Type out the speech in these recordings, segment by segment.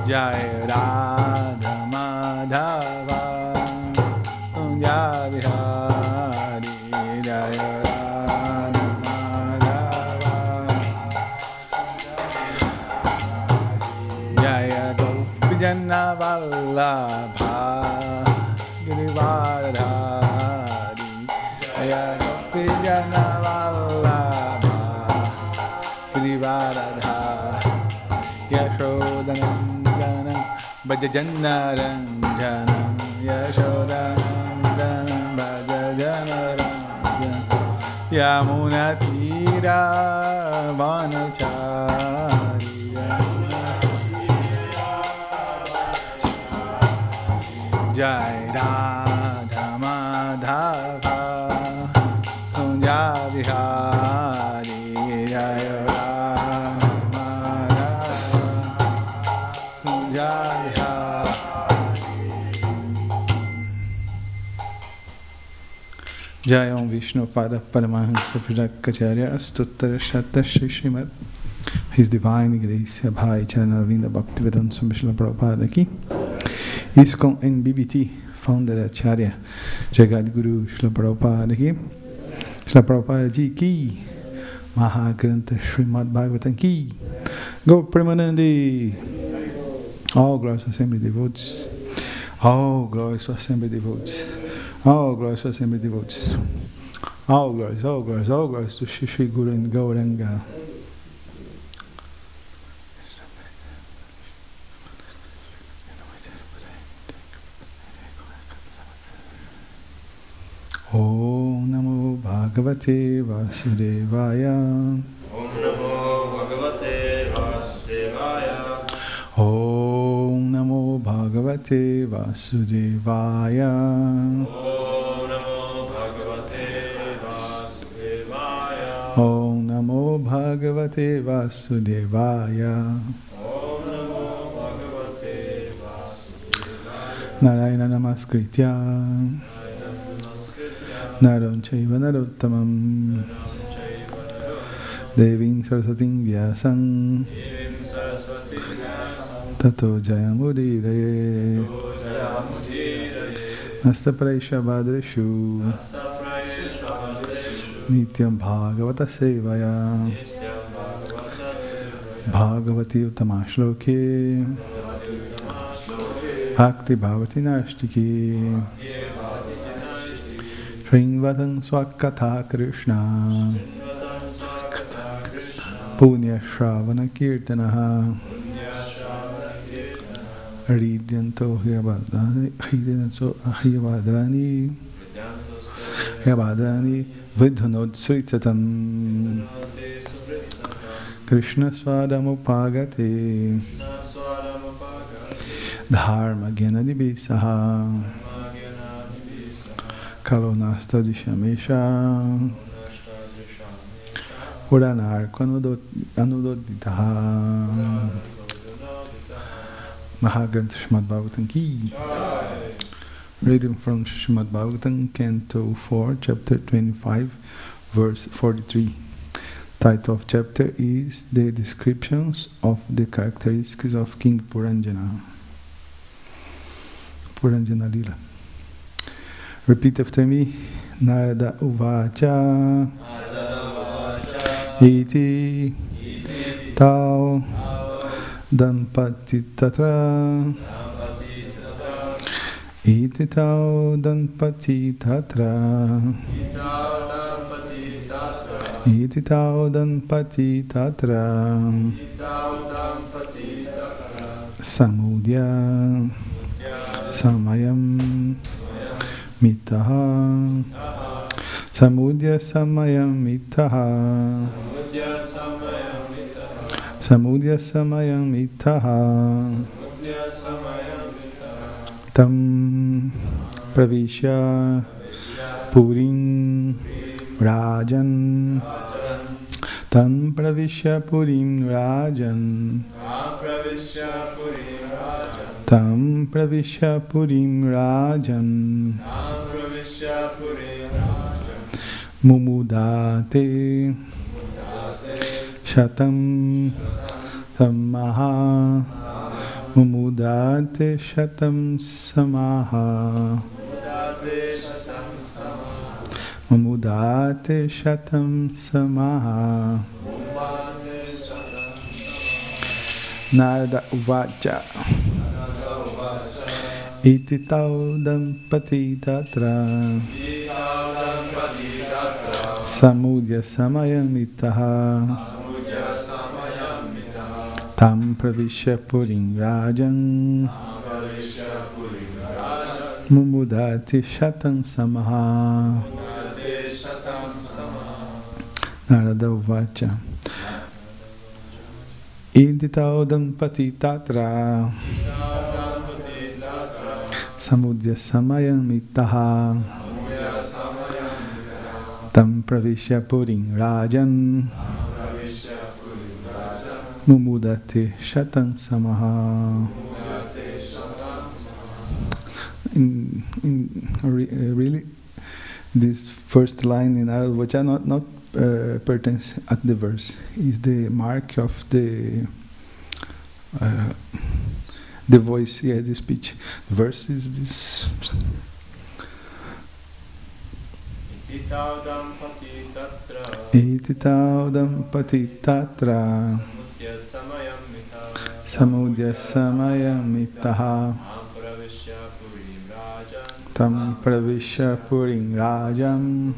Jai Radha Madhava Kunja Bihari Jai Radha Madhava Jaya Gopijana Vallabha Girivaradhari Jaya Gopijana Vallabha Girivaradhari Yashodanandana Bhajajannaranjanam Yashodanandana Bhajajannaranjanam Yamunatira Vanachari Jai Radha Madhava Kunja Bihari Jai Jai Om Vishnu Pada Paramahansa Prakacharya Astuttara Shata Shri Srimad His Divine Grace Bhai Charanavinda Bhaktivedanta Swami Srila Prabhupada aqui. ISKCON and BBT Founder Acharya Jagadguru Srila Prabhupada aqui. Srila Prabhupada Ji Ki Maha Krishna Srimad Bhagavatam Ki Go Premanandi. All glories to Assembly Devotees. All glories to Assembly Devotees. All glories to Assembly Devotees. All glories to Shri Shri Guru and Gauranga. Om Namo Bhagavate Vasudevaya. Om Namo Bhagavate Vasudevaya. Om Namo Bhagavate Vasudevaya. Om Namo Bhagavate Vasudevaya. Narayana Namaskritya Naram Chaiva Narottamam Devim Saraswatim Vyasam Tato Jayamudiraye Nastapraisha Bhadreshu Nityam Bhagavata Sevaya Bhagavati Uttamashloke Bhakti Bhavati Nashtiki Shringvatan Swakatha Krishna Punya Shravana Kirtanaha Hridyanto Hyabadrani Vidhunod Sritatam Krishna Swadamupagate Dharma Gyanadibisaha Kalonasta Dishamesha Puranarko Anudoditaha Maha Krishna Srimad Bhagavatam Ki. Reading from Srimad Bhagavatam, Canto 4, Chapter 25, Verse 43. Title of chapter is The Descriptions of the Characteristics of King Puranjana. Puranjana Lila. Repeat after me. Narada Uvacha Iti Tau Danpati Tatra Iti Tau Danpati Tatra Iti Tau Danpati Tatra Samudya Samayam Mitaha Samudya Samayam Mitaha Samudya Samayam Mitaha Tam Pravishya Purim Rajan Tam Pravishya Purim Rajan Tam Pravishya Purim Rajan Mumudate Shatam Samaha Mumudate Shatam Samaha Mumudate Shatam Samaha. Narada Uvacha Iti tau dampati tatra Samudya samayamitaha Tam pravishya puring rajan Mumudati shatam samaha. Narada Uvacha Iti tau dampati tatra Samudya samayamitaha Tam pravishya puring rajan Mumudate shatam samaha. Really, this first line in Narada Vacha not pertains at the verse, is the mark of the voice, the speech. The verse is this. Iti tau dampati tatra Samudya samayamitaha Tam pravishya puring rajam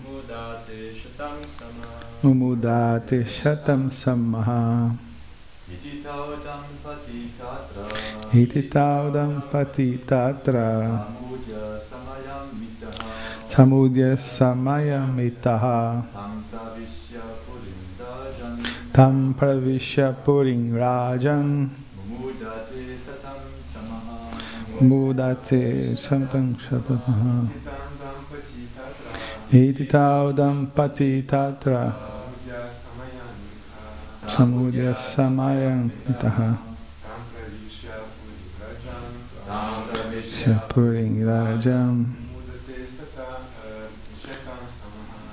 Mumudate shatam samaha. Iti tau dampati tatra Samudya samayamitaha Tam pravishya puring rajan Mudate shatam samaha. Iti tau dampati tatra Samudya samayamitaha Shapuring rajam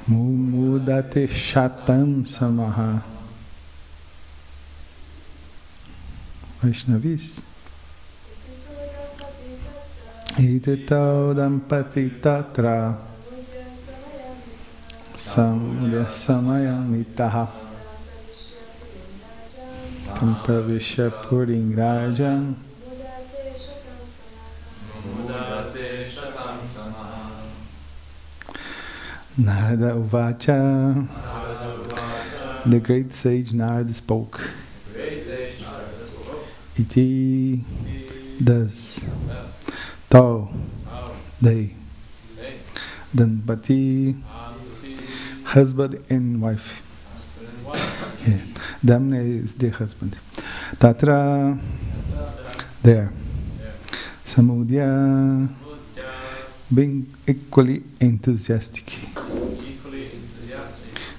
Mumudate shatam samaha. Vaishnavis. Iti tau dampati tatra Samudya samayamitaha Tam pravishya puring rajan Narada Uvacha. The great sage Narada spoke. Iti, thus, tau, they, Danpati, husband and wife. Yeah. Damna is the husband. Tatra, there. Samudya, being equally enthusiastic.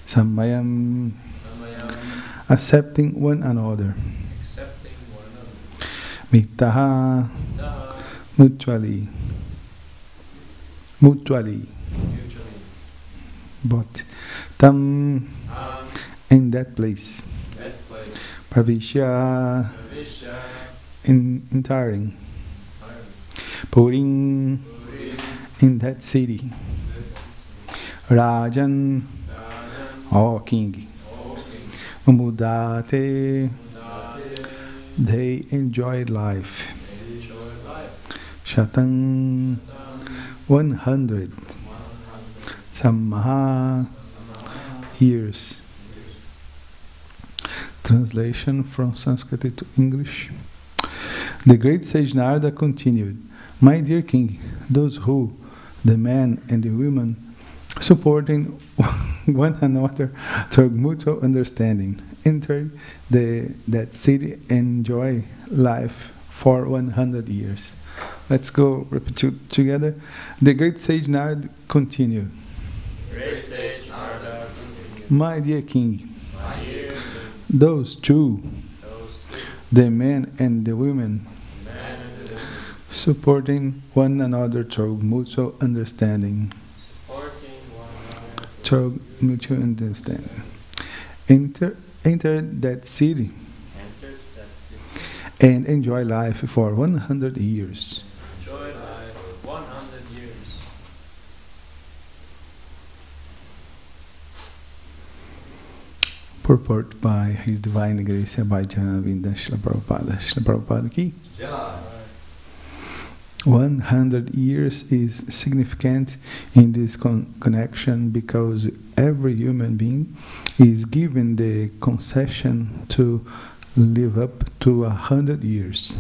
Samayam, accepting one another. Mitaha, mutually. But tam, in that place. Pravishya, in entering. Puring, in that city. Rajan, oh king. Mudate, they enjoyed life. Shatan, 100. Samaha, years. Translation from Sanskrit to English. The great sage Narada continued, my dear king, those who, the men and the women, supporting one another through mutual understanding, enter that city and enjoy life for 100 years. Let's go repeat together. The great sage Narada continued. My dear king, those two, the men and the women, supporting one another through mutual understanding. Through mutual understanding. Enter that city. and enjoy life for 100 years. Enjoy life 100 years. Purport by His Divine Grace Abhay Chanavinda Srila Prabhupada. Srila Prabhupada ki. 100 years is significant in this connection because every human being is given the concession to live up to 100 years.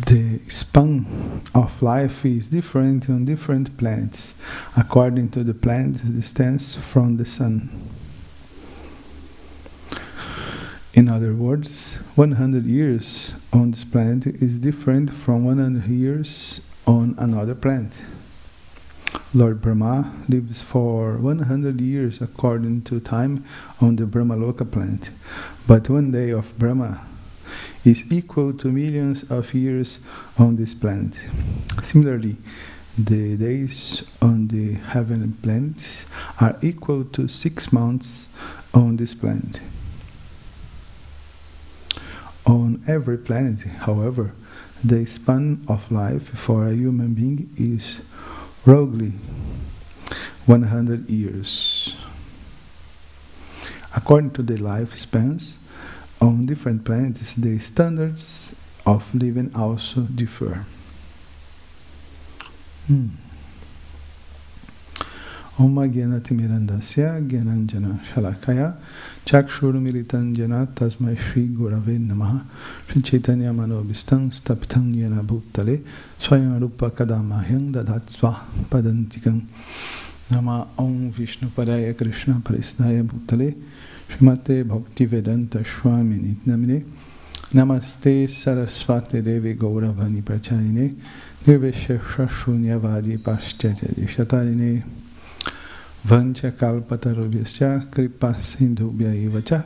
The span of life is different on different planets, according to the planet's distance from the sun. In other words, 100 years on this planet is different from 100 years on another planet. Lord Brahma lives for 100 years according to time on the Brahmaloka planet, but one day of Brahma is equal to millions of years on this planet. Similarly, the days on the heavenly planets are equal to 6 months on this planet. On every planet, however, the span of life for a human being is roughly 100 years. According to the lifespans on different planets, the standards of living also differ. Om Gyanatimirandasya Gyananjana Shalakaya Chakshurumilitanjana Tasmai Shri Gurave Namaha Shri Chaitanya Manobhistam Staptam Yena Bhutale Swayam Rupa Kadamahyam Dadatsva Padantikam Nama Om Vishnu Padaya Krishna Parisnaya Bhutale Srimate Bhaktivedanta Swami Nitnamine Namaste Saraswati Devi Gauravani Pracharine Nirvesha Shunyavadi Paschatya Shatarine Vancha kalpatarubhyascha kripa sindhubhya evacha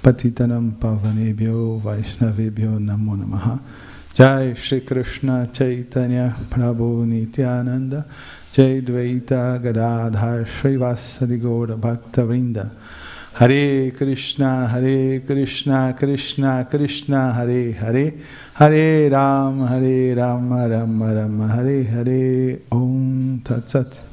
patitanam pavanebhyo vaishnavebhyo namo namaha. Jai Shri Krishna Chaitanya Prabhu Nityananda Jai Dvaita Gadadhar Srivasadi Gaura Bhakta Vrinda. Hare Krishna Krishna Krishna Hare Hare Hare Ram Ram Ram Hare Hare. Om Tat Sat.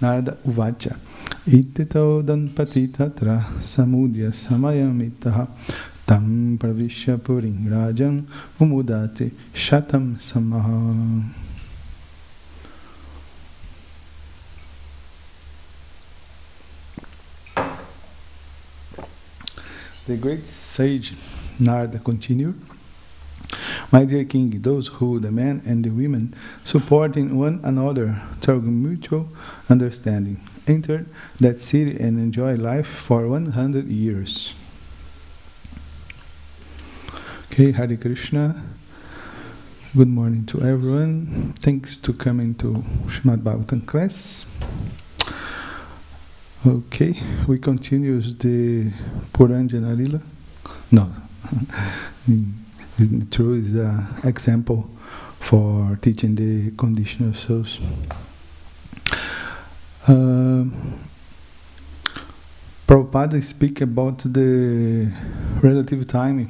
Narada Uvacha Itito Danpati Tatra Samudya Samayamitaha Tam Pravishya Puring Rajan Umudati Shatam Samaha. The great sage Narada continued, my dear king, those who, the men and the women, supporting one another through mutual understanding, entered that city and enjoyed life for 100 years. Okay, Hare Krishna. Good morning to everyone. Thanks to coming to Srimad Bhagavatam class. Okay, we continue the Puranjana Lila. No. True is an example for teaching the conditional souls. Prabhupada speak about the relative time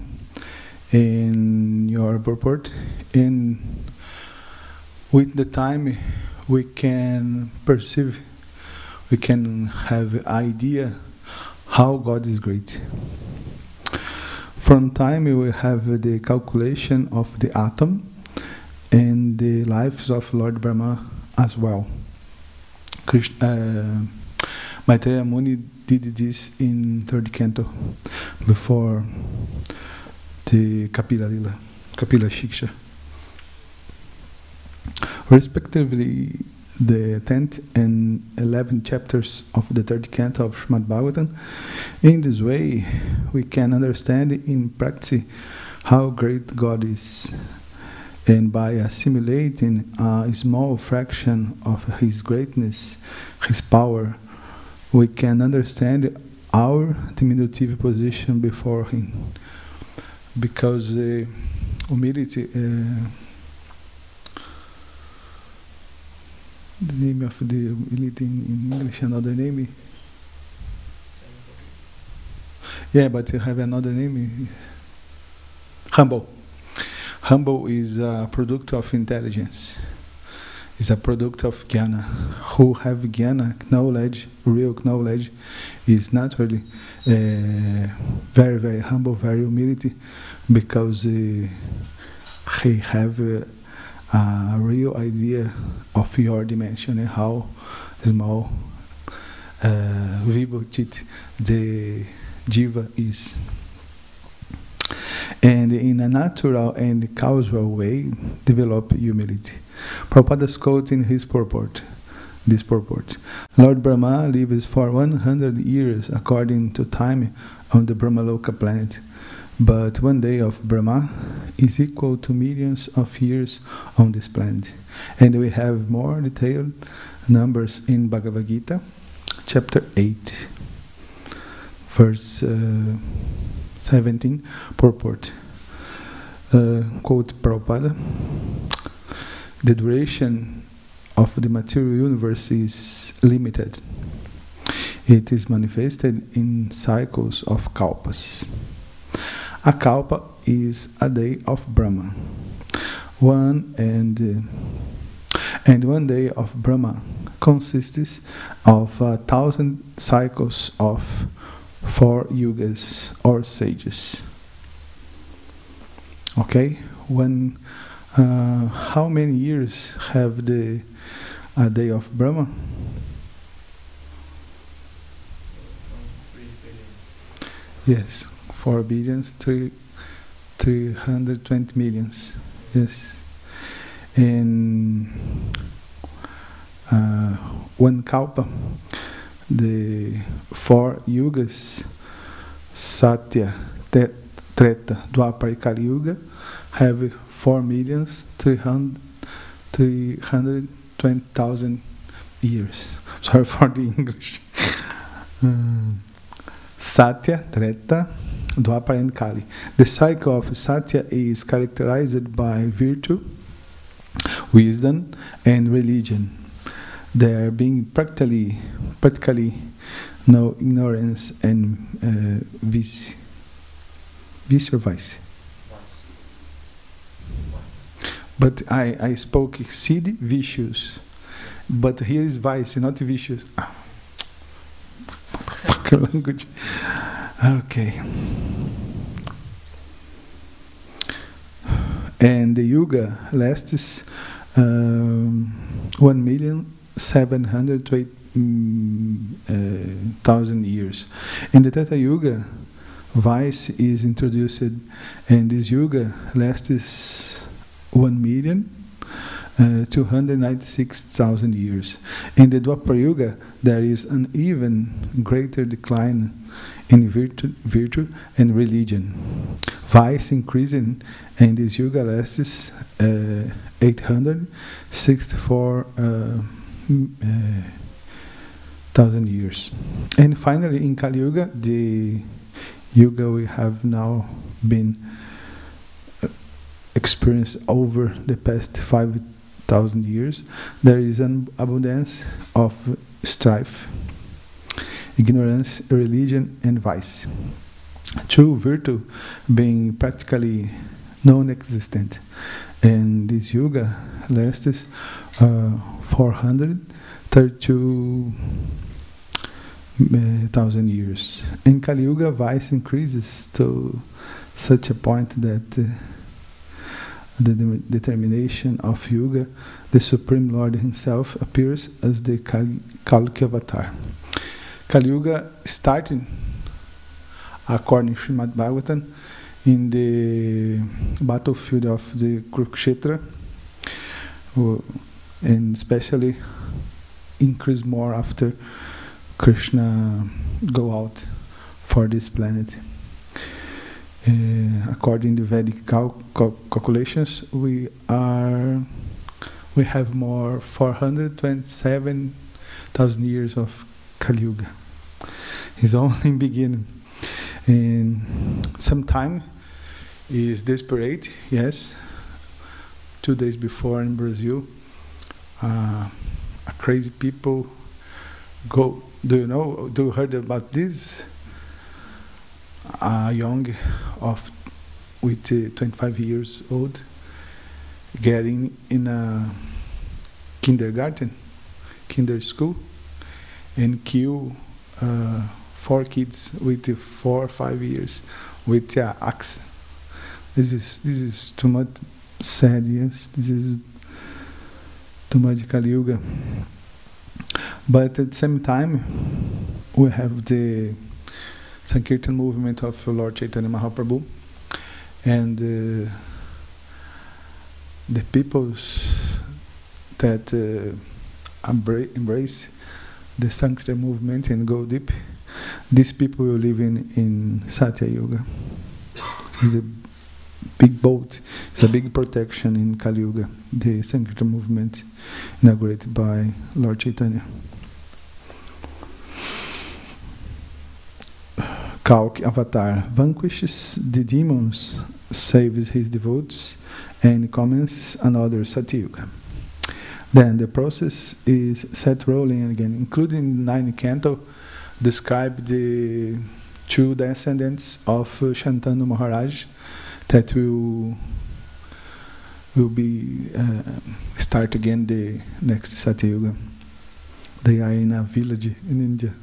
in your purport, and with the time we can perceive, we can have idea how God is great. From time we will have the calculation of the atom and the lives of Lord Brahma as well. Maitreya Muni did this in third canto before the Kapila Lila, Kapila Shiksha. Respectively, the 10th and 11th chapters of the third canto of Srimad Bhagavatam. In this way, we can understand in practice how great God is, and by assimilating a small fraction of His greatness, His power, we can understand our diminutive position before Him. Because humility the name of the humility in English, another name? Yeah, but you have another name? Humble. Humble is a product of intelligence. It's a product of jnana. Who have jnana, knowledge, real knowledge, is naturally very, very humble, very humility, because he have a real idea of your dimension and how small, vibhutit, the jiva is. And in a natural and causal way, develop humility. Prabhupada quotes in his purport, this purport: Lord Brahma lives for 100 years according to time on the Brahmaloka planet, but one day of Brahma is equal to millions of years on this planet. And we have more detailed numbers in Bhagavad Gita, chapter 8, verse 17, purport. Quote Prabhupada: the duration of the material universe is limited. It is manifested in cycles of kalpas. A kalpa is a day of Brahma. One day of Brahma consists of 1,000 cycles of 4 yugas or sages. Okay, how many years have a day of Brahma? 3 billion. Yes, 4 billions, 320 millions. Yes, and one kalpa, the 4 yugas, Satya, Treta, Dwapara, Kali Yuga, have 4,320,000 years. Sorry for the English. Satya, Treta, Dwapara and Kali. The cycle of Satya is characterized by virtue, wisdom, and religion. There being practically no ignorance and vice or vice. But I spoke seed vicious, but here is vice, not vicious. Language. Okay. And the yuga lasts 1,708,000 years. In the Teta Yuga, vice is introduced, and this yuga lasts 1,296,000 years. In the Dwapara Yuga, there is an even greater decline in virtue and religion. Vice increasing, and this yuga lasts 864,000 years. And finally, in Kali Yuga, the yuga we have now been experienced over the past 5,000 years, there is an abundance of strife, ignorance, religion, and vice. True virtue being practically non-existent, and this yuga lasts 432,000 years. In Kali Yuga, vice increases to such a point that the determination of Yuga, the Supreme Lord Himself appears as the Kalki avatar. Kali Yuga starting, according to Srimad Bhagavatam, in the battlefield of the Kurukshetra, and especially increase more after Krishna go out for this planet. According to Vedic calculations, we have more 427,000 years of Kali Yuga. It's only beginning, and sometime is desperate. Yes, 2 days before in Brazil, a crazy people go. Do you heard about this? A young with 25 years old getting in a kinder school, and kill 4 kids with 4 or 5 years with an axe. This is too much sad. Yes, this is too much Kali Yuga. But at the same time, we have the Sankirtan movement of Lord Chaitanya Mahaprabhu, and the peoples that embrace the Sankirtan movement and go deep. These people will live in Satya Yuga. It's a big boat, it's a big protection in Kali Yuga, the Sankirtan movement inaugurated by Lord Chaitanya. Kalki avatar vanquishes the demons, saves his devotees, and commences another Satya Yuga. Then the process is set rolling again, including the 9th canto, describe the 2 descendants of Shantanu Maharaj that will be start again the next Satya Yuga. They are in a village in India.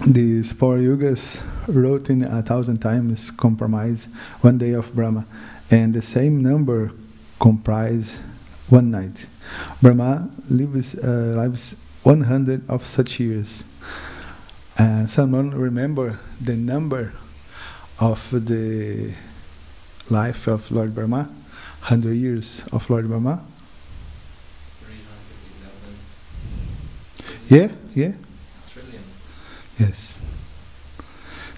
These 4 yugas wrote in 1,000 times comprise 1 day of Brahma, and the same number comprise 1 night. Brahma lives 100 of such years. Someone remember the number of the life of Lord Brahma? 100 years of Lord Brahma? 311. Yeah? Trillion. Yes.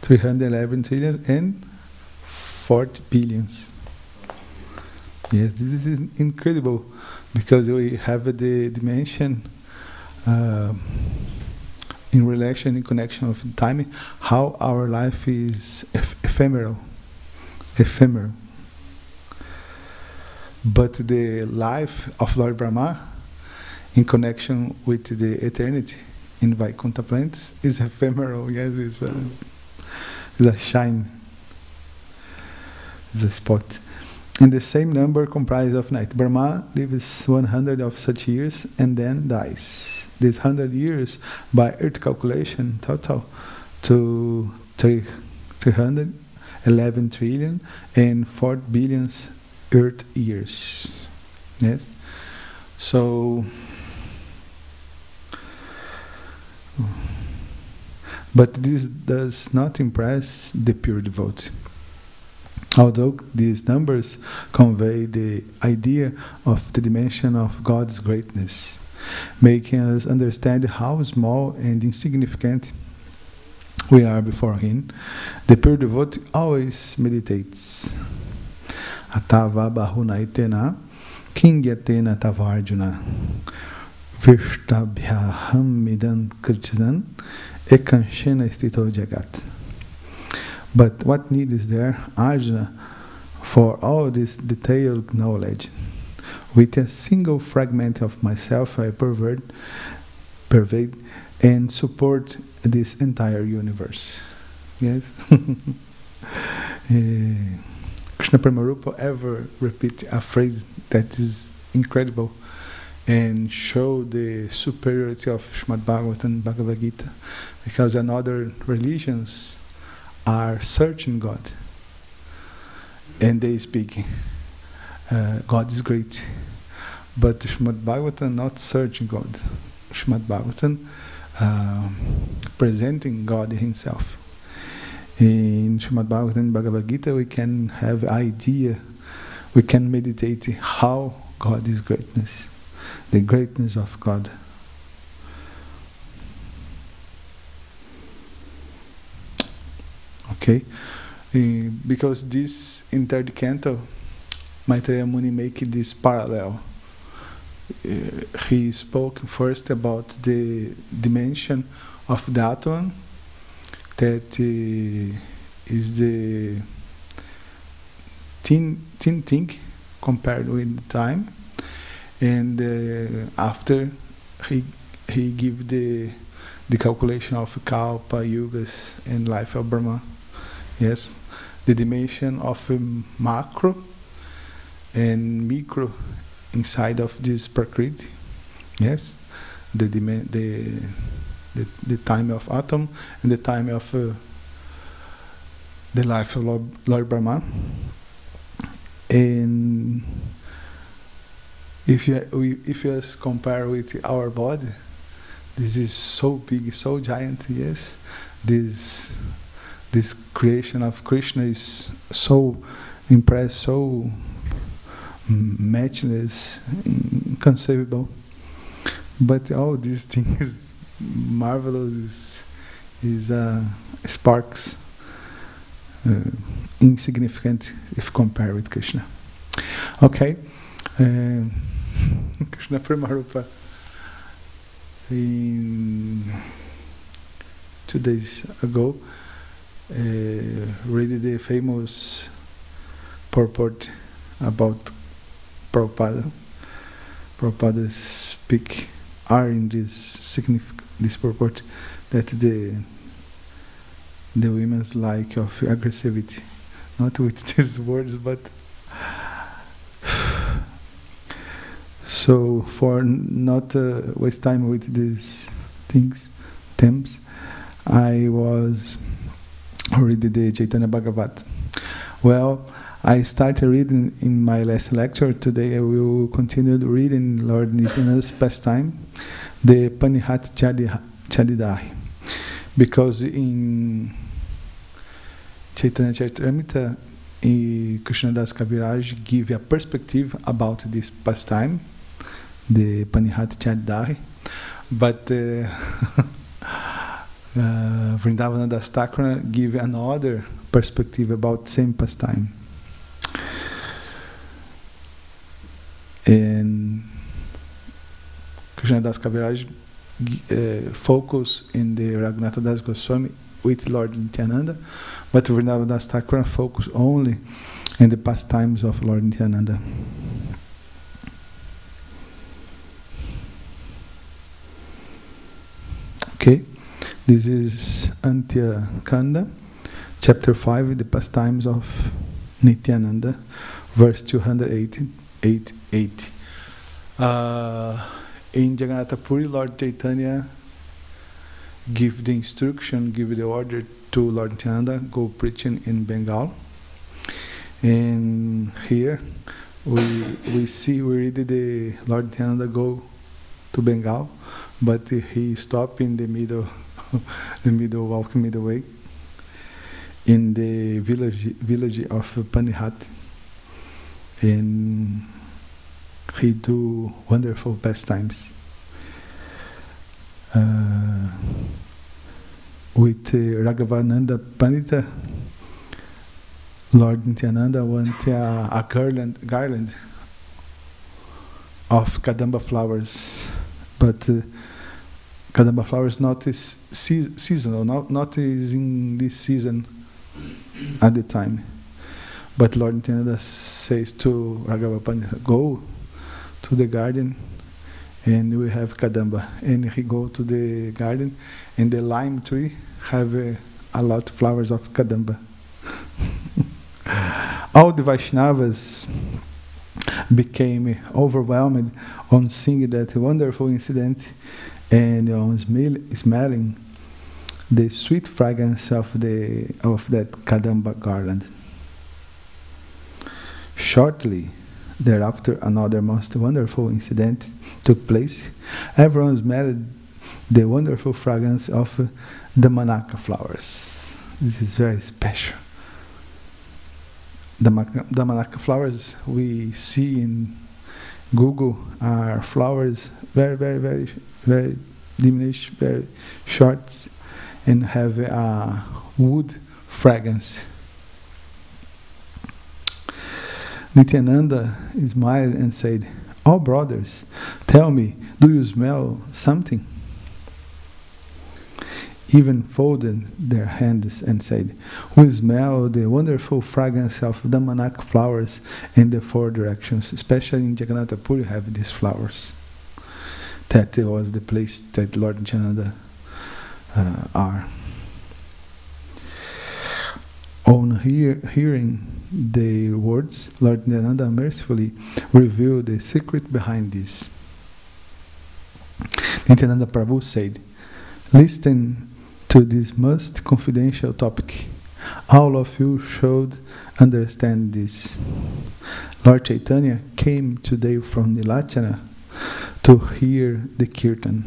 311 trillions and 40 billions. Yes, this is incredible, because we have the dimension in relation, in connection with time, how our life is ephemeral. But the life of Lord Brahma, in connection with the eternity in Vaikuntha planets, is ephemeral. Yes, it's a shine, it's a spot. And the same number comprised of night. Brahma lives 100 of such years and then dies. These 100 years, by earth calculation, total to 311 trillion and 4 billion earth years. Yes? So, but this does not impress the pure devotee. Although these numbers convey the idea of the dimension of God's greatness, making us understand how small and insignificant we are before Him, the pure devotee always meditates. Atava bahunaitena kingyatena tavarjuna vishtabhyaham midan krichidan ekanshena stito jagat. But what need is there, Arjuna, for all this detailed knowledge? With a single fragment of myself, I pervade and support this entire universe. Yes? Krishna Premarupa ever repeat a phrase that is incredible and show the superiority of Srimad Bhagavatam and Bhagavad Gita, because in other religions are searching God, and they speak God is great, but Srimad Bhagavatam not searching God. Srimad Bhagavatam presenting God Himself. In Srimad Bhagavatam and Bhagavad Gita, we can have idea, we can meditate how God is greatness, the greatness of God. Okay, because this in 3rd canto, Maitreya Muni make this parallel. He spoke first about the dimension of the Atman, that is the thin thing compared with time, And after he give the calculation of kalpa, yugas, and life of Brahma. Yes, the dimension of macro and micro inside of this prakriti. Yes, the time of atom and the time of the life of Lord Brahma. And if you just compare with our body, this is so big, so giant. Yes, this creation of Krishna is so impressive, so matchless, inconceivable. But all these things marvelous is sparks, insignificant if compared with Krishna. Okay, Krishna Premarupa in 2 days ago read the famous purport about Prabhupada. Prabhupada speak in this purport that the women's like of aggressivity, not with these words, but so for not waste time with these themes, I was reading the Chaitanya Bhagavat. Well, I started reading in my last lecture. Today I will continue reading Lord Nityananda's pastime, the Panihat Chadidahi, because in Chaitanya Charitamrita, Krishnadas Kaviraj give a perspective about this pastime, the Panihat Chadidahi, but Vrindavan Das Thakur give another perspective about same pastime. And Krishnadas Kaviraj focus in the Raghunatha Das Goswami with Lord Nityananda, but Vrindavan Das Thakur focus only in the pastimes of Lord Nityananda. Okay, this is Antya Kanda, chapter 5, the pastimes of Nityananda, verse 280. In Jagannath Puri, Lord Chaitanya give the instruction, give the order to Lord Nityananda, go preaching in Bengal. And here we read the Lord Nityananda go to Bengal, but he stopped in the middle walk middle way in the village of Panihat, and he do wonderful pastimes with Raghavananda Pandita. Lord Nityananda want a garland of Kadamba flowers, but Kadamba flowers not is seasonal, not is in this season at the time. But Lord Nityananda says to Raghava Pandita, go to the garden and we have Kadamba. And he go to the garden and the lime tree have a lot of flowers of Kadamba. All the Vaishnavas became overwhelmed on seeing that wonderful incident and on smelling the sweet fragrance of that Kadamba garland. Shortly thereafter, another most wonderful incident took place. Everyone smelled the wonderful fragrance of the Manaka flowers. This is very special. The Manaka flowers we see in Google are flowers very, very, very, very diminished, very short, and have a wood fragrance. Nityananda smiled and said, "Oh brothers, tell me, do you smell something?" even folded their hands and said, "We smell the wonderful fragrance of Damanak flowers in the four directions." Especially in Jagannath Puri have these flowers. That was the place that Lord Nityananda are. On hearing the words, Lord Nityananda mercifully revealed the secret behind this. Nityananda Prabhu said, "Listen to this most confidential topic. All of you should understand this. Lord Chaitanya came today from Nilachana to hear the kirtan.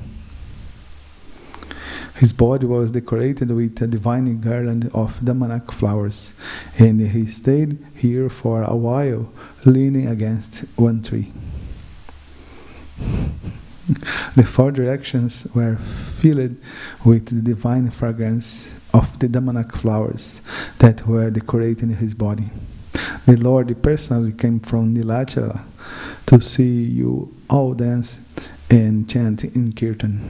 His body was decorated with a divine garland of Damanak flowers, and he stayed here for a while, leaning against one tree. The four directions were filled with the divine fragrance of the Damanak flowers that were decorating his body. The Lord personally came from Nilachala to see you all dance and chant in kirtan.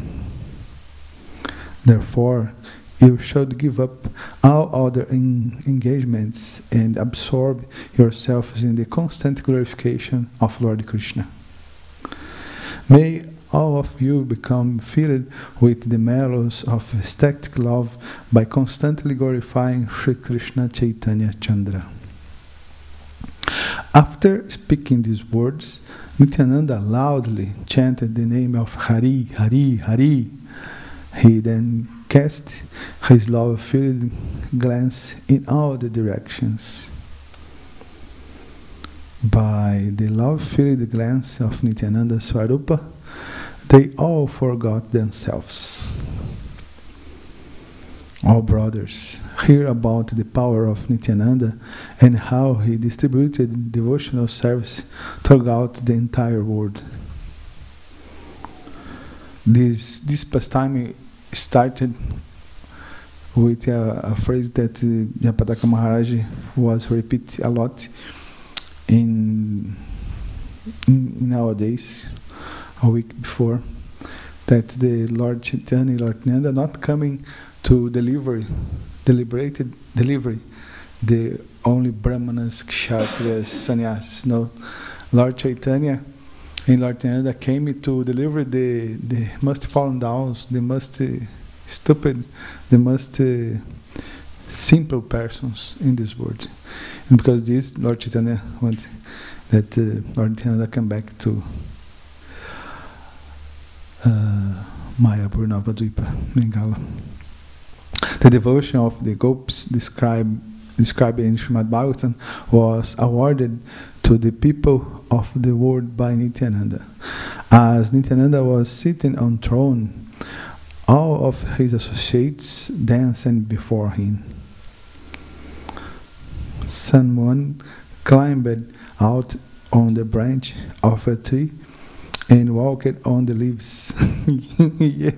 Therefore, you should give up all other engagements and absorb yourselves in the constant glorification of Lord Krishna. May all of you become filled with the mellows of ecstatic love by constantly glorifying Sri Krishna Chaitanya Chandra." After speaking these words, Nityananda loudly chanted the name of Hari, Hari, Hari. He then cast his love-filled glance in all the directions. By the love-filled glance of Nityananda Swarupa, they all forgot themselves. All brothers, hear about the power of Nityananda and how he distributed devotional service throughout the entire world. This pastime started with a phrase that Japadaka Maharaj was repeat a lot in nowadays, a week before, that the Lord Chaitanya, Lord Nityananda, not coming to deliver the only Brahmanas, Kshatriyas, Sannyas. No, Lord Chaitanya and Lord Nityananda came to deliver the most fallen down, the most stupid, the most simple persons in this world. And because this, Lord Chaitanya wanted that Lord Nityananda come back to Mayapur, Navadvipa, Bengala. The devotion of the gopis described in Srimad Bhagavatam was awarded to the people of the world by Nityananda. As Nityananda was sitting on throne, all of his associates danced before him. Someone climbed out on the branch of a tree and walked on the leaves, yet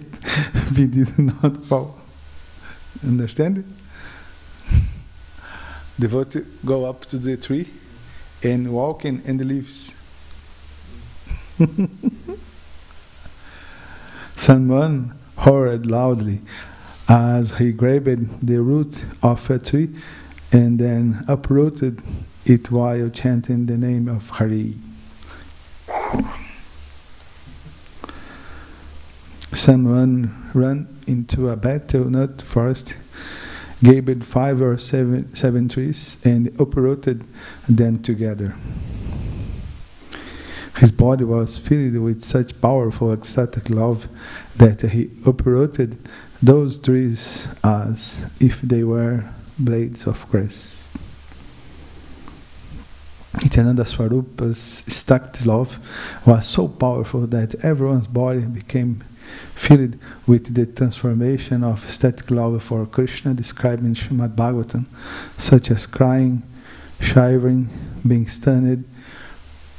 he did not fall. Understand? Devotee go up to the tree and walking in the leaves. Someone roared loudly as he grabbed the root of a tree and then uprooted it while chanting the name of Hari. Someone ran into a battle nut forest, gathered 5 or 7 trees, and uprooted them together. His body was filled with such powerful ecstatic love that he uprooted those trees as if they were blades of grass. Nityananda Swarupa's ecstatic love was so powerful that everyone's body became filled with the transformation of ecstatic love for Krishna described in Srimad Bhagavatam, such as crying, shivering, being stunned,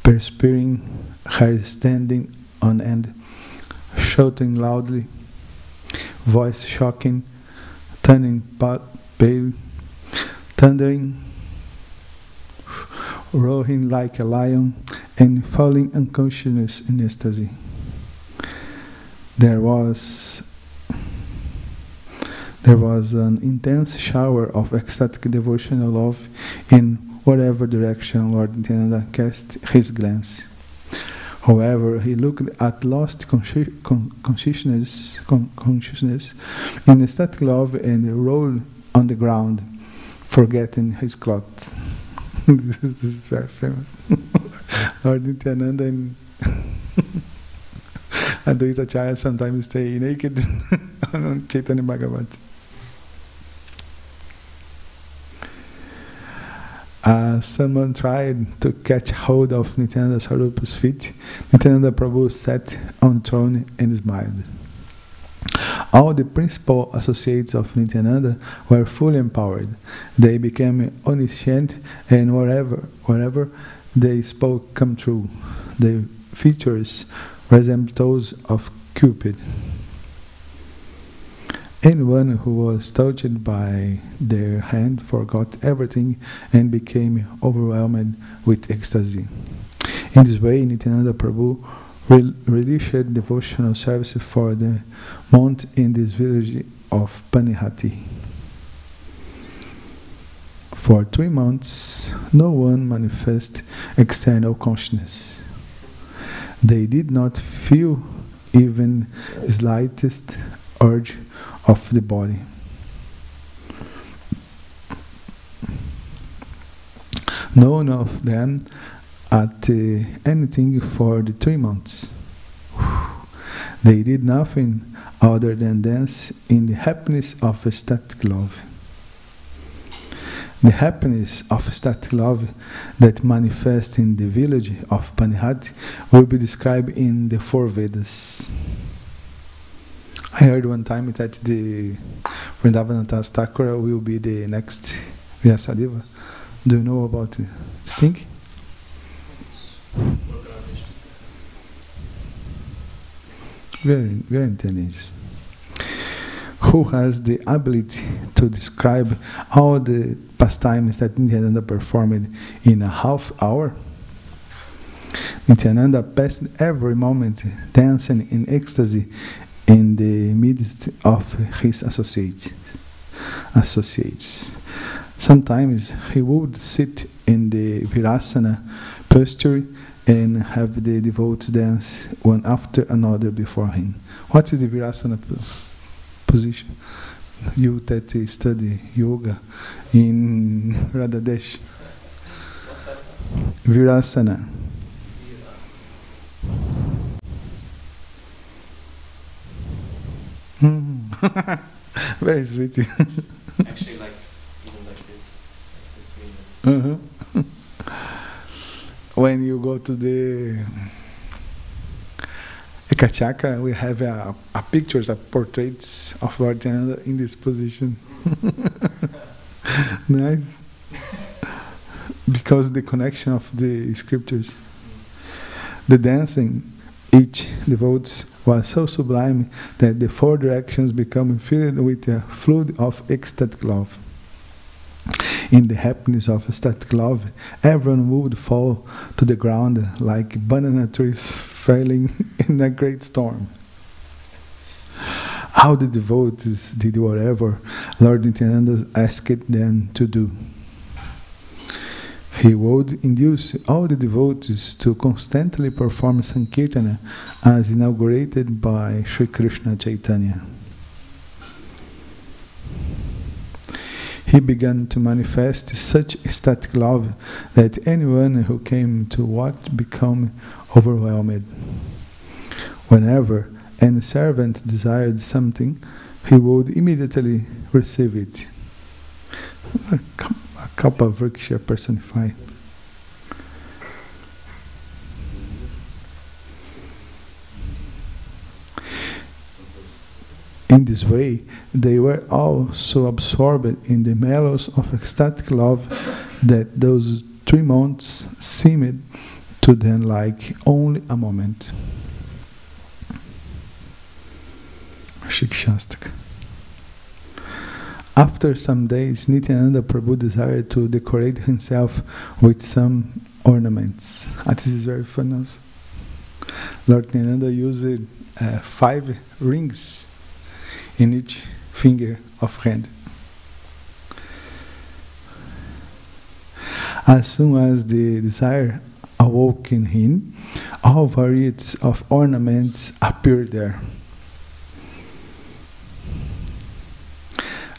perspiring, hair standing on end, shouting loudly, voice shocking, turning pale, thundering, roaring like a lion, and falling unconscious in ecstasy. There was There was an intense shower of ecstatic devotional love in whatever direction Lord Nityananda cast his glance. However, he looked at lost consciousness in ecstatic love and rolled on the ground, forgetting his clothes. This is very famous. Lord Nityananda and Advaita Acharya sometimes stay naked on Chaitanya Bhagavat. Someone tried to catch hold of Nityananda Swarupa's feet. Nityananda Prabhu sat on the throne and smiled. All the principal associates of Nityananda were fully empowered. They became omniscient, and wherever they spoke come true. Their features resembled those of Cupid. Anyone who was touched by their hand forgot everything and became overwhelmed with ecstasy. In this way, Nityananda Prabhu released devotional service for the month in this village of Panihati. For 3 months, no one manifested external consciousness. They did not feel even the slightest urge of the body. None of them ate anything for the 3 months. They did nothing other than dance in the happiness of ecstatic love. The happiness of ecstatic love that manifests in the village of Panihati will be described in the 4 Vedas. I heard one time that the Vrindavan Das Thakura will be the next Vyasadeva. Do you know about this thing? Very intelligent. Who has the ability to describe all the pastimes that Nityananda performed in a half hour? Nityananda passed every moment dancing in ecstasy in the midst of his associates. Sometimes he would sit in the Virasana posture and have the devotees dance one after another before him. What is the Virasana position? You that study yoga in Radhadesh. Virasana. Very sweet. Actually, like even like this, like between them. When you go to the Ekachakra, we have a pictures, portraits of Lord Nityananda in this position. Nice. Because the connection of the scriptures. The dancing, each devotee was so sublime that the 4 directions become filled with a flood of ecstatic love. In the happiness of ecstatic love, everyone would fall to the ground like banana trees falling in a great storm. How the devotees did whatever Lord Nityananda asked them to do. He would induce all the devotees to constantly perform Sankirtana as inaugurated by Sri Krishna Chaitanya. He began to manifest such ecstatic love that anyone who came to watch became overwhelmed. Whenever any servant desired something, he would immediately receive it. A Kalpa-vriksha personified. In this way, they were all so absorbed in the mellows of ecstatic love that those 3 months seemed to them like only a moment. Shikshastak. After some days, Nityananda Prabhu desired to decorate himself with some ornaments. This is very fun also. Lord Nityananda used 5 rings in each finger of hand. As soon as the desire awoke in him, all varieties of ornaments appeared there.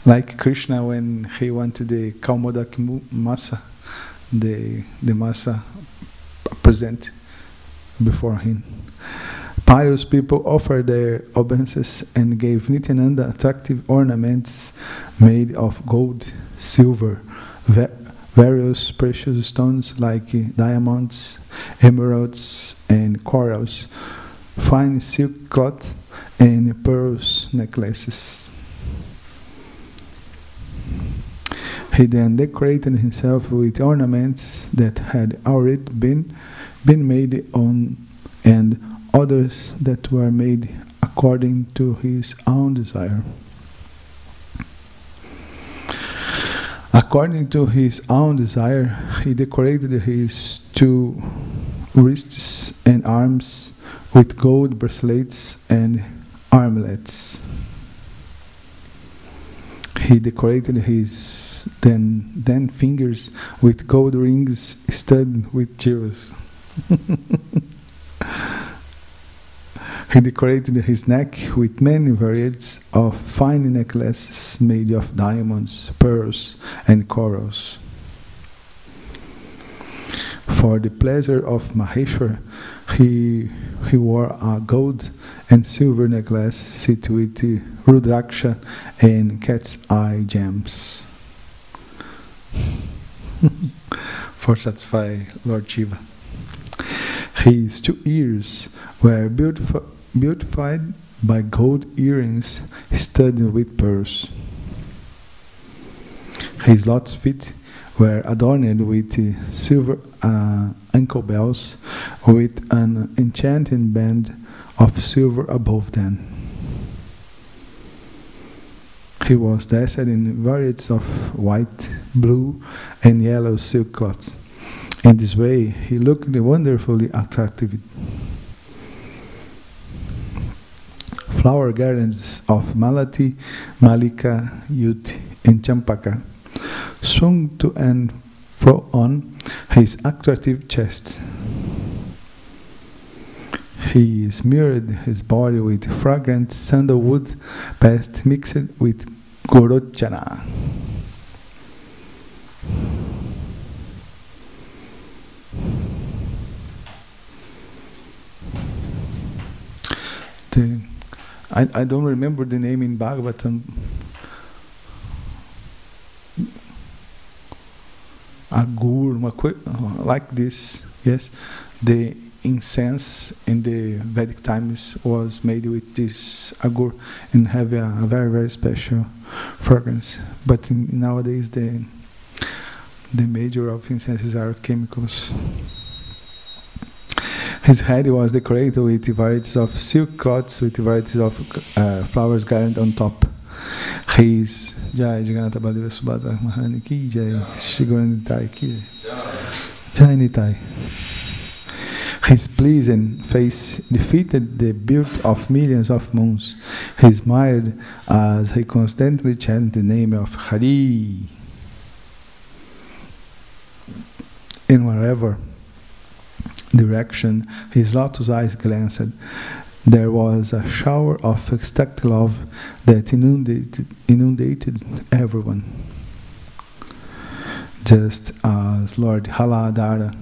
Like Krishna when he wanted the Kaumodaki masa, the masa present before him. Pious people offered their obeisances and gave Nityananda attractive ornaments made of gold, silver, various precious stones like diamonds, emeralds, and corals, fine silk cloth, and pearls necklaces. He then decorated himself with ornaments that had already been made on, and others that were made according to his own desire. According to his own desire, he decorated his 2 wrists and arms with gold bracelets and armlets. He decorated his then fingers with gold rings studded with jewels. He decorated his neck with many varieties of fine necklaces made of diamonds, pearls, and corals. For the pleasure of Maheshwar, he wore a gold and silver necklace set with rudraksha and cat's eye gems for satisfy Lord Shiva. His 2 ears were beautified by gold earrings studded with pearls. His lotus feet were adorned with silver ankle bells with an enchanting band of silver above them. He was dressed in varieties of white, blue, and yellow silk cloth. In this way, he looked wonderfully attractive. Flower garlands of Malati, Malika, Yuti, and Champaka swung to and fro on his attractive chest. He smeared his body with fragrant sandalwood paste mixed with gorochana. I don't remember the name in Bhagavatam. Agur, like this, yes. The incense in the Vedic times was made with this agur and have a very, very special fragrance. But nowadays the major of incenses are chemicals. His head was decorated with varieties of silk cloths with varieties of flowers garland on top. His Jai Jagannatha Baldev Subhadra Mahani ki Jai, Shri Gaura Nitai ki Jai Nitai. His pleasing face defeated the beauty of millions of moons. He smiled as he constantly chanted the name of Hari. In wherever direction his lotus eyes glanced, there was a shower of ecstatic love that inundated everyone. Just as Lord Haladara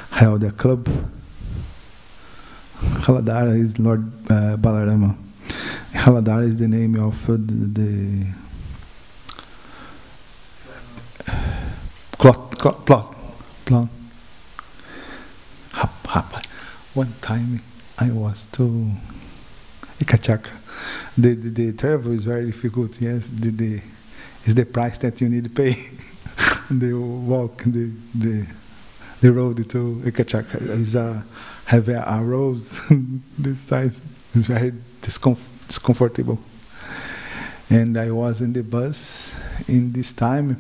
held a club. Haladara is Lord Balarama. Haladara is the name of the plot. One time I was to Ekachakra. The travel is very difficult. Yes, is the price that you need to pay. The walk, the road to Ekachakra is have a road this size is very discomfortable. And I was in the bus in this time.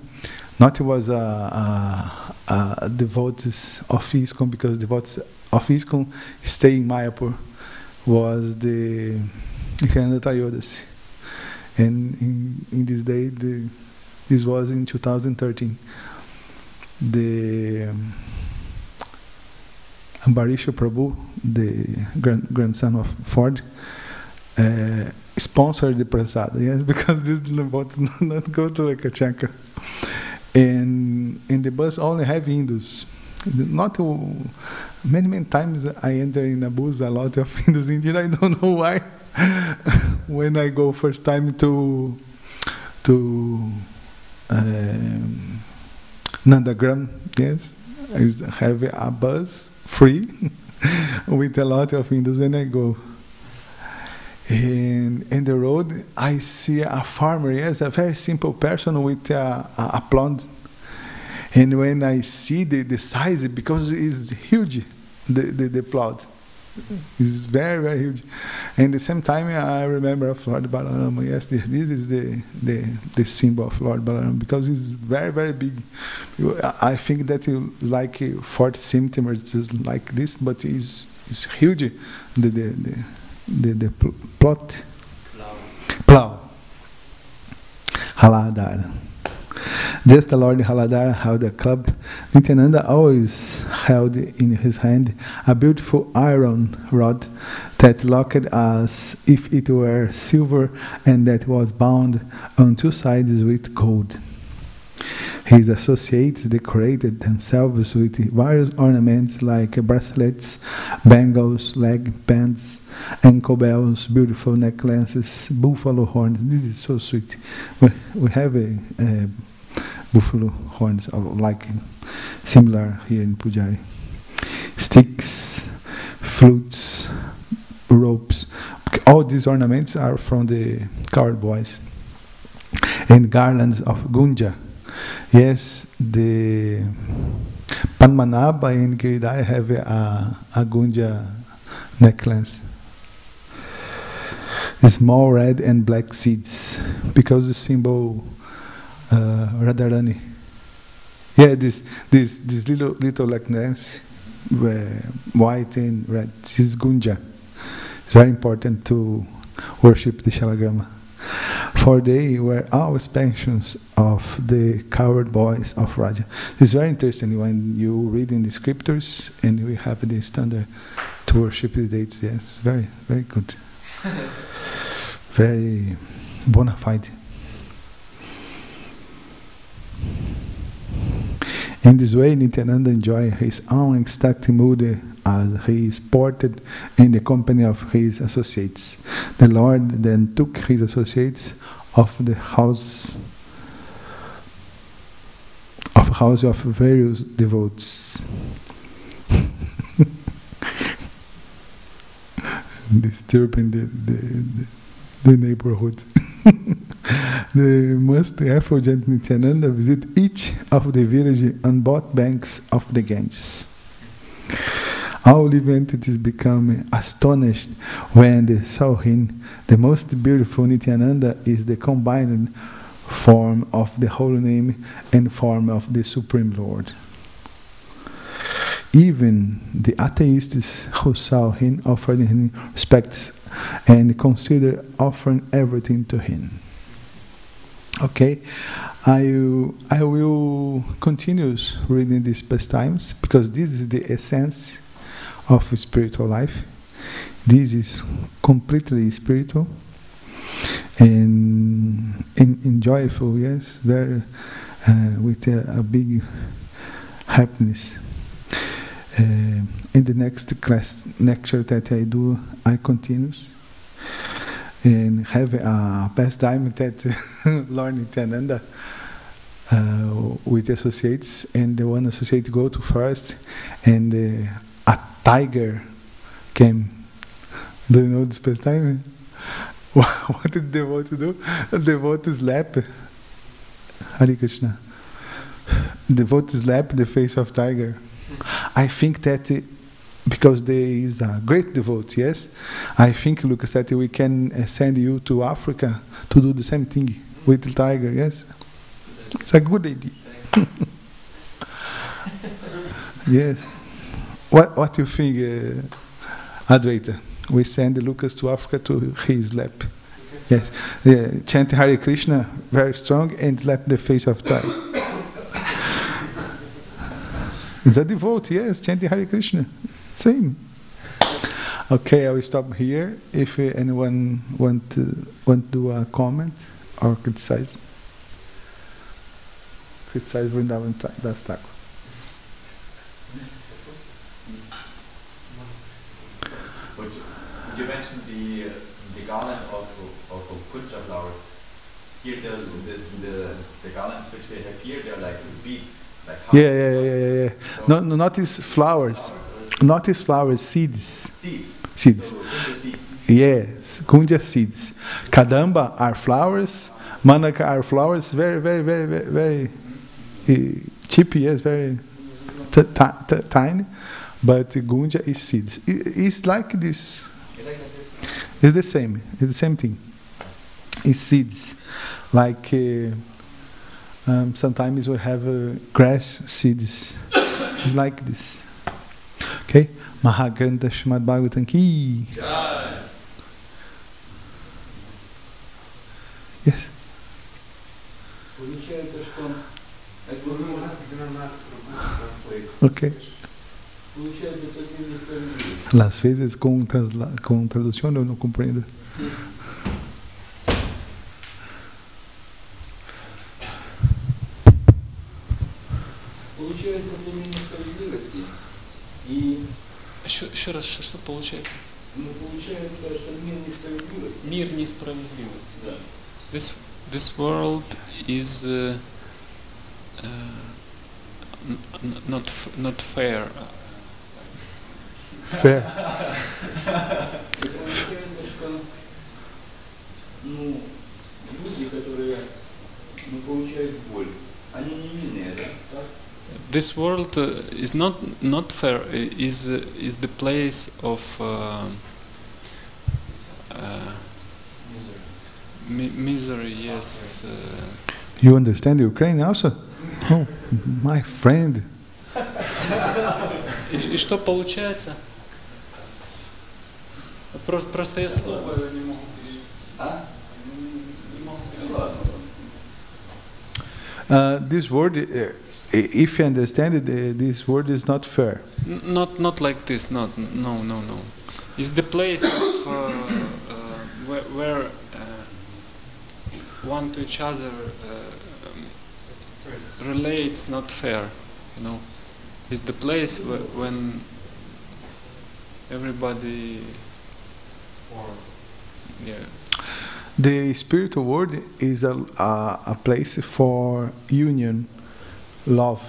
Not it was a devotees of ISKCON, because devotees of ISKCON stay in Mayapur was the Nityananda Trayodasi. And in this day, this was in 2013. The Ambarisha Prabhu, the grandson of Ford, sponsored the prasad, yes, because this boats not go to Ekachakra. And in the bus only have Hindus. Not many times I enter in a bus, a lot of Hindus in India. I don't know why. When I go first time to Nandagram, yes, I have a bus free with a lot of Hindus, and I go. And in the road, I see a farmer, yes, a very simple person with a plant. And when I see the size, because it's huge, the plot is very, very huge. And at the same time, I remember of Lord Balarama. Yes, this is the symbol of Lord Balarama, because it's very, very big. I think that it's like 40 centimeters, like this, but it's huge. The plot. Plow. Haladar. Just the Lord Haladar held a club. Nityananda always held in his hand a beautiful iron rod that looked as if it were silver and that was bound on two sides with gold. His associates decorated themselves with various ornaments like bracelets, bangles, leg bands, ankle bells, beautiful necklaces, buffalo horns. This is so sweet. We have a buffalo horns, like similar here in Pujari. Sticks, flutes, ropes. All these ornaments are from the cowherd boys. And garlands of gunja. Yes, the Padmanabha and Giridhari have a gunja necklace. Small red and black seeds, because the symbol Radharani. Yeah, this little necklace, white and red. This is gunja. It's very important to worship the Shalagrama. For they were all expansions of the cowherd boys of Raja. It's very interesting when you read in the scriptures and we have the standard to worship the deities. Yes, very, very good. Very bona fide. In this way, Nityananda enjoyed his own ecstatic mood as he sported in the company of his associates. The Lord then took his associates of the house of various devotees. Disturbing the neighborhood. The most effulgent Nityananda visit each of the villages on both banks of the Ganges. All living entities become astonished when they saw him. The most beautiful Nityananda is the combined form of the Holy Name and form of the Supreme Lord. Even the atheists who saw him offered him respects and considered offering everything to him. Okay, I will continue reading these pastimes, because this is the essence of spiritual life. This is completely spiritual and joyful, yes, very with a big happiness. In the next lecture that I do, I continue and have a pastime that Lord Nityananda with associates, and the one associate go to forest, and a tiger came. Do you know this pastime? What did the devotee do? The devotee slapped Hare Krishna. The devotee slapped the face of tiger. I think that because there is a great devotee, yes, I think, Lucas, that we can send you to Africa to do the same thing with the tiger, yes? It's a good idea. Yes. What do you think, Advaita? We send Lucas to Africa to his lap. Yes. Yeah. Chant Hare Krishna very strong and slap the face of Thai. It's a devotee, yes, chanting Hare Krishna. Same. Okay, I will stop here. If anyone want to do a comment or criticize Vrindavan Das Thakur. You mentioned the garland of kunja flowers. Here there's the garlands which we have here, they're like beads. Like Yeah. So no, not his flowers. Not his flowers, seeds. Seeds. So kunja seeds. Yes, kunja seeds. Kadamba are flowers. Manaka are flowers. Very cheap. Yes, very tiny. But gunja is seeds. It's like this. It's the same. It's the same thing. It's seeds. Like sometimes we have grass seeds. It's like this. Okay? Maha Krishna Srimad Bhagavatam ki. Yes. Okay. Las vezes com tradução eu não compreendo. Получается племя несправедливости. И еще раз, что получается? Ну, получается, это мир несправедливости. Мир несправедливости. Да. This world is not fair. Fair. И получается, что люди, которые получают боль, они невинные, да? Так? This world is not fair. Is the place of misery. Yes. You understand Ukraine also? Oh, my friend. И что получается? Просто я слово не могу перевести. This word, if you understand it, this word is not fair. Not like this. No. It's the place of where one to each other relates not fair. You know, it's the place when everybody. Yeah. The spiritual world is a place for union, love.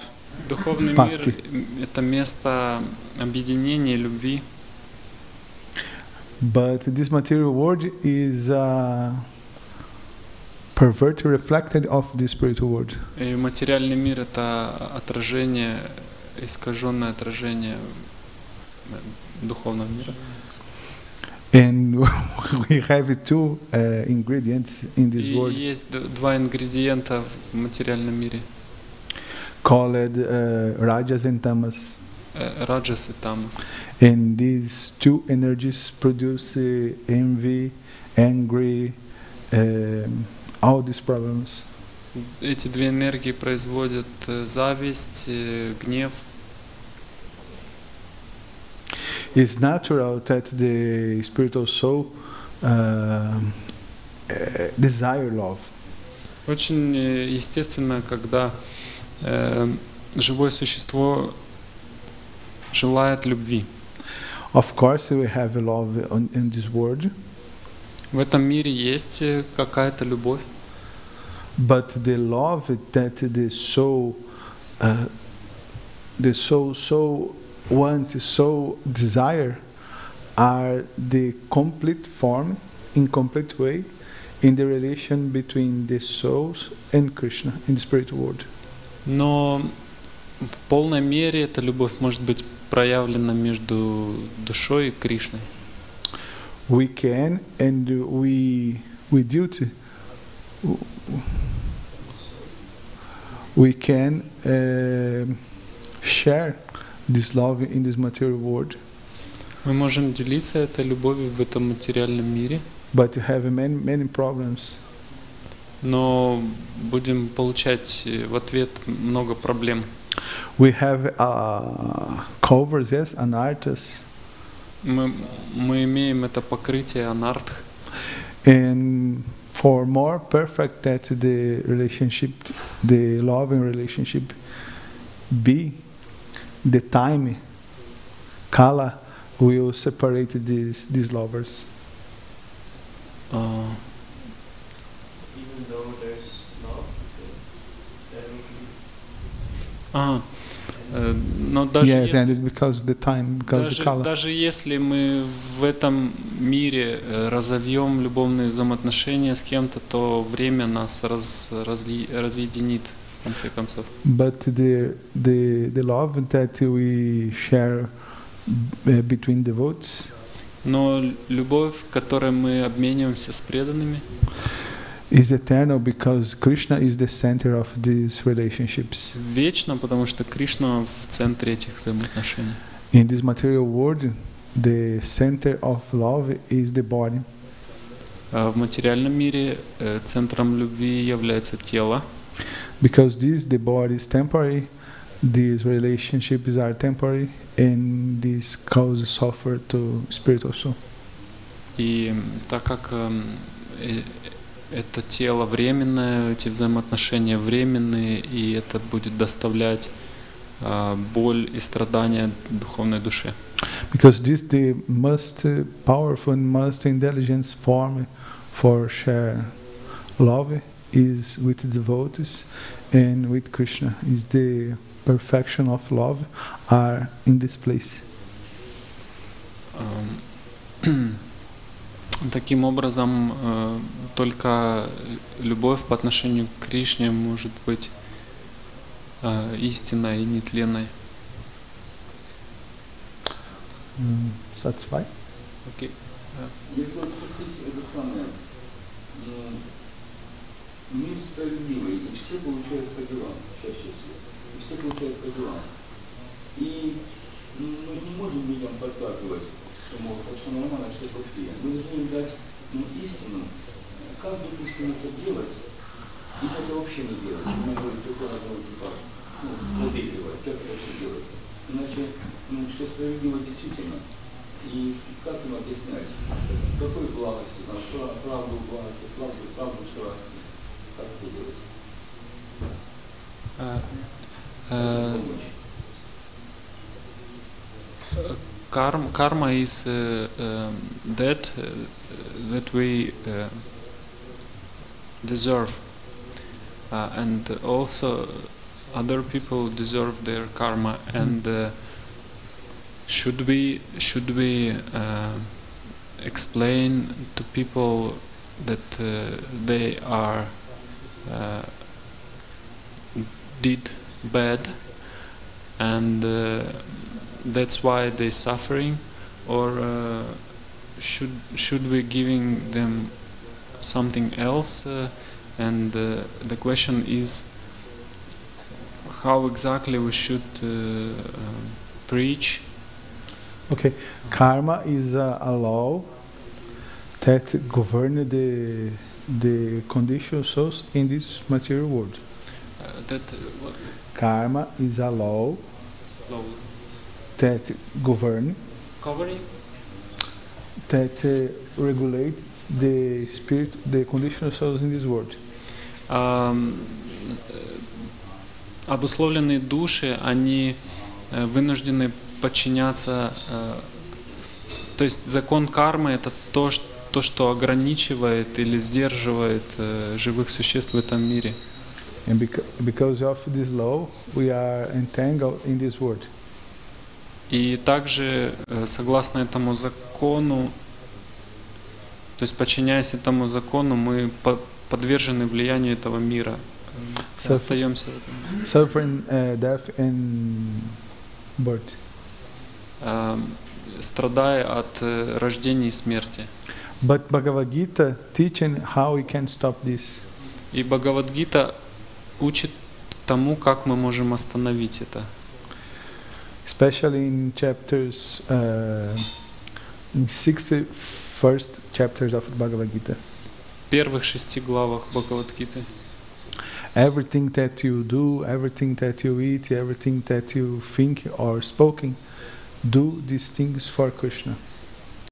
Духовный Bhakti. мир — это место объединения, любви. But this material world is perverted, reflected of the spiritual world. И материальный мир — это отражение, искаженное отражение духовного мира. And we have two ingredients in this И world есть два ингредиента в материальном мире. called Rajas and Tamas. Раджас и Тамас. And these two energies produce envy, angry, all these problems. Эти две энергии производят зависть, гнев. It's natural that the spiritual soul desire love. Очень естественно, когда живое существо желает любви. Of course, we have love in this world, В этом мире есть какая-то любовь, but the love that the soul so want, so desire, are the complete form, in complete way, in the relation between the souls and Krishna in the spiritual world. но в полной мере эта любовь может быть проявлена между душой и Кришной. We can and we duty. We can share this love in this material world. Мы можем делиться этой любовью в этом материальном мире. but you have many problems. Но будем получать в ответ много проблем. We have covers, yes, anarthas, Мы имеем это покрытие анартх. and for more perfect that the relationship, the loving relationship, be the time, Kala will separate these lovers. Even though there's love, there will be. Но даже Yes, если, and it's because the time, because the Kala. даже если мы в этом мире разовьем любовные взаимоотношения с кем-то, то время нас разъединит в конце концов. But the love that we share between devotees, Но любовь, которой мы обмениваемся с преданными, is eternal because Krishna is the center of these relationships. вечна, потому что Кришна в центре этих взаимоотношений. In this material world, the center of love is the body. А в материальном мире центром любви является тело, Because the body is temporary, these relationships are temporary, and this causes suffer to spiritual soul. и так как это тело временное, эти взаимоотношения временные, и это будет доставлять боль и страдания духовной душе. Because this the most powerful and most intelligent form for share love is with the devotees and with Krishna. Is the perfection of love are in this place. Таким образом, только любовь по отношению к Кришне может быть истинной и нетленной. Satisfied? Окей. Я хотел спросить это самое. Мир справедливый, и все получают по делам, чаще всего. И все получают по делам. И мы же не можем людям подталкивать, что, мол, так что нормально, все плохие. Мы должны им дать истину, как, допустим, это делать, и это вообще не делать. Мы говорим, только одного типа, подыгрывать, как это все делать. Иначе, все справедливо действительно. И как им объяснять, какой благости, там, правду в благости, правду в страсти, как это делать? Karma is that we deserve, and also other people deserve their karma. And should we explain to people that they are did bad, and that's why they're suffering, or should we giving them something else? And the question is how exactly we should preach. Okay, karma is a law that governs the conditioned souls in this material world. Karma is a law that governs, Covering? that regulate the spirit, the conditioned souls in this world. Обусловленные души, они вынуждены подчиняться, то есть закон кармы — это то, что ограничивает или сдерживает живых существ в этом мире. And because of this law, we are entangled in this world. И также, согласно этому закону, то есть подчиняясь этому закону, мы подвержены влиянию этого мира. Остаемся в этом. Suffering, death and birth. Страдая от рождения и смерти. But Bhagavad Gita teaching how we can stop this. И Бхагавад-гита учит тому, как мы можем остановить это. Especially in chapters in 65 first chapters of Bhagavad Gita. В первых 6 главах Бхагавад-гиты. Everything that you do, everything that you eat, everything that you think or spoken, do these things for Krishna.